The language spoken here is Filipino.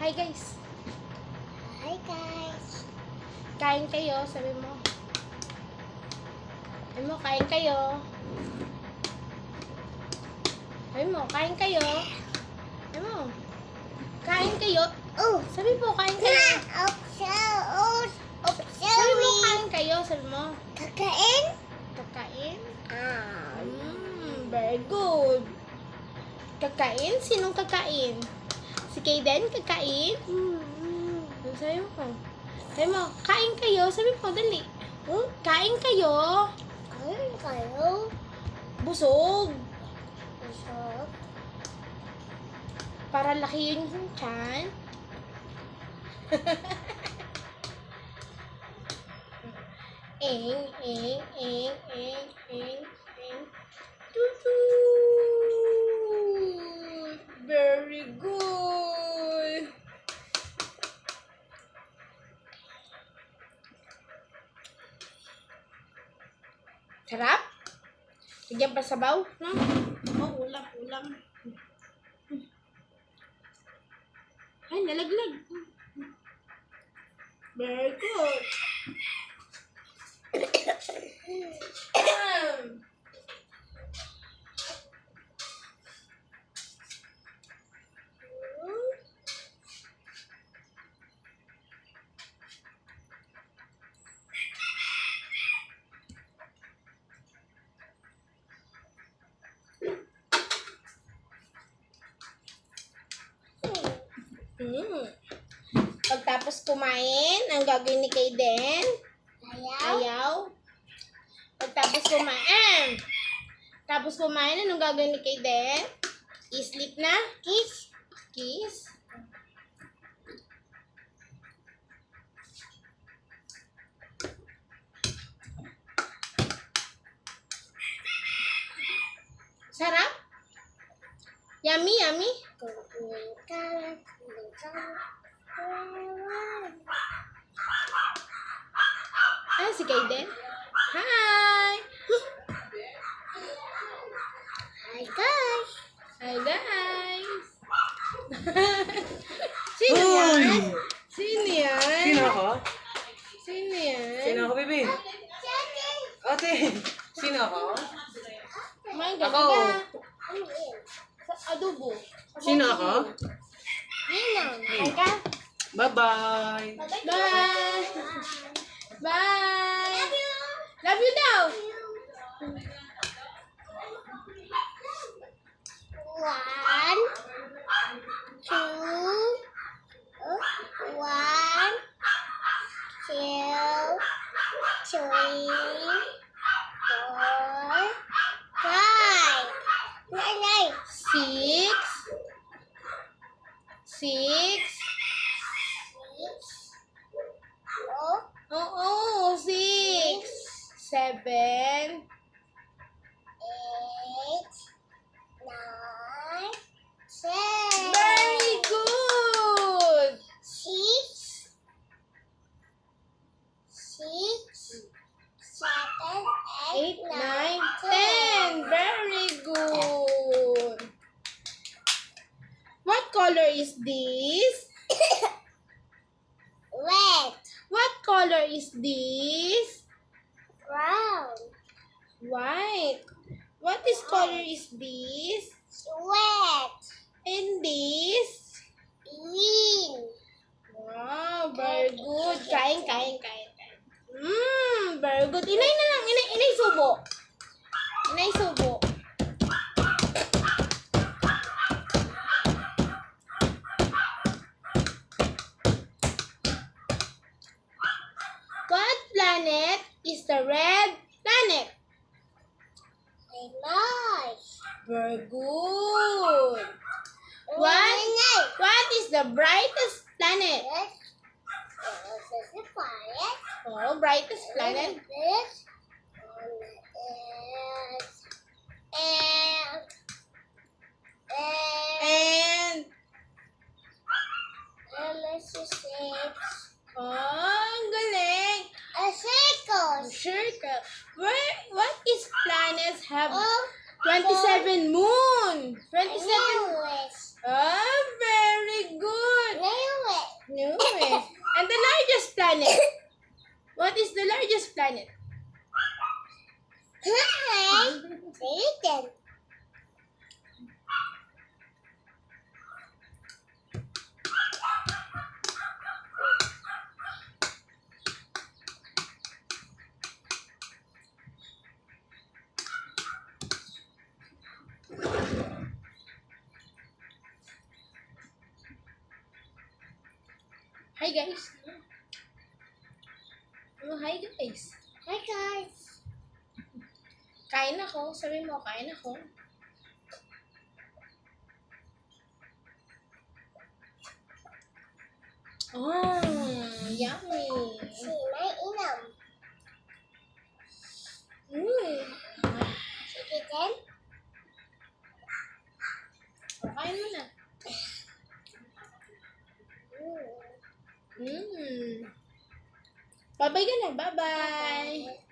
Hi guys. Hi guys. Kain kayo, sabi mo. Sabi mo, kain kayo. Sabi mo, kain kayo. Sabi mo, kain kayo. Oh, Sabi mo, kain kayo. Sabi mo, sorry. kain kayo. Sabi mo, Kakain? kakain. Ah. Very good. Kakain? Sinong kakain? Si Kayden kakain? Ano sabi mo? Sabi mo, kain kayo. Sabi mo, dali. Kain kayo. Kain kayo? Busog. Busog? Para laki yun yung tiyan. Eng. Tutu. Very good. Sarap? Bigyan pa sabaw, no? Oh, ulam. Ay, nalaglag. Very good. Pagtapos kumain, ang gagawin ni Kayden, ayaw. Pagtapos kumain, anong gagawin ni Kayden? I-sleep na? Kiss? Sarap? Yummy? Ah, si Kayden? Hi! Hi guys. Hi guys! Sino yan? Sino ako? Sino yan? Sino ako, baby? Ate, sino ako? May Ako. Sa adobo. Sino ako? Ninang. Ay ka? Bye-bye. Bye! Bye! Love you daw! One, two, one, two, three, four, five. Nine. Six. Oh, Oo, 6. 7. 8, 9, 10. Very good! 6, 7, 8, 8, 9, 10. Very good! What color is this? Red, What color is this? brown, White. What is color is this? red, And this? green. Wow, very good. Kain. Very good. Inay na lang. Inay subo. Inay subo. What planet is the red planet? Nice. Very good. What is the brightest planet? Oh, brightest planet. And ang galing. Circle. What is planets have 27 moon? 27. Ah, very good. No. And the largest planet. What is the largest planet? Hi. Satan. Hi guys. Oh, hi guys. Hi guys. Kain ako. Sabi mo, kain ako. Oh, yummy. Si may inam. Sige din. Kain mo na. Bye-bye ka na. Bye-bye.